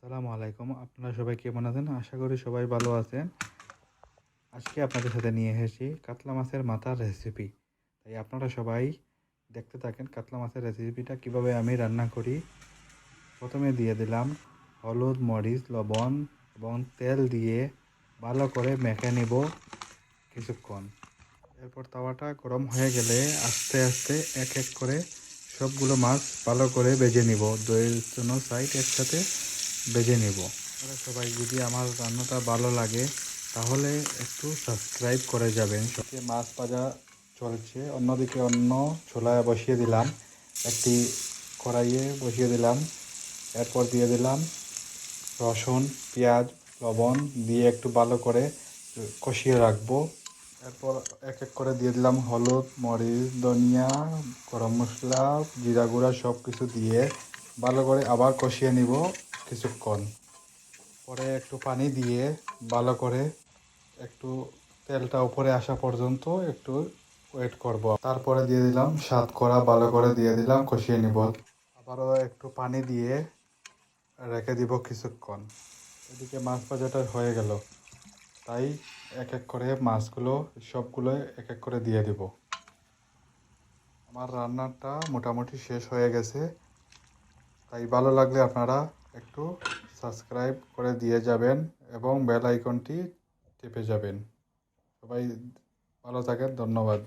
আসসালামু আলাইকুম। আপনারা সবাই কেমন আছেন? আশা করি সবাই ভালো আছেন। আজকে আপনাদের সাথে নিয়ে এসেছি কাতলা মাছের মাথার রেসিপি। তাই আপনারা সবাই দেখতে থাকেন কাতলা মাছের রেসিপিটা কিভাবে আমি রান্না করি। প্রথমে দিয়ে দিলাম হলুদ, মরিচ, লবণ এবং তেল দিয়ে ভালো করে মেখে নিব কিছুক্ষণ। এরপর তাওয়াটা গরম হয়ে গেলে আস্তে আস্তে এক এক করে সবগুলো মাছ ভালো করে ভেজে নিব। দইয়ের জন্য সাইড একসাথে ভেজে নিব। আপনারা সবাই যদি আমার রান্নাটা ভালো লাগে তাহলে একটু সাবস্ক্রাইব করে যাবেন। সবচেয়ে মাছ ভাজা চলছে, অন্যদিকে অন্য চুলায় বসিয়ে দিলাম, একটি কড়াইয়ে বসিয়ে দিলাম। এরপর দিয়ে দিলাম রসুন, পেঁয়াজ, লবণ দিয়ে একটু ভালো করে কষিয়ে রাখবো। এরপর এক এক করে দিয়ে দিলাম হলুদ, মরিচ, ধনিয়া, গরম মশলা, জিরা গুঁড়া সব কিছু দিয়ে ভালো করে আবার কষিয়ে নিব কিছুক্ষণ। পরে একটু পানি দিয়ে ভালো করে একটু তেলটা উপরে আসা পর্যন্ত একটু ওয়েট করব। তারপরে দিয়ে দিলাম স্বাদ করা, ভালো করে দিয়ে দিলাম, কষিয়ে নিব। আবারও একটু পানি দিয়ে রেখে দিব কিছুক্ষণ। এদিকে মাছ ভাজাটা হয়ে গেল, তাই এক এক করে মাছগুলো সবগুলো এক এক করে দিয়ে দিব। আমার রান্নাটা মোটামুটি শেষ হয়ে গেছে। তাই ভালো লাগলে আপনারা একটু সাবস্ক্রাইব করে দিয়ে যাবেন এবং বেল আইকনটি টিপে যাবেন। সবাই ভালো থাকেন, ধন্যবাদ।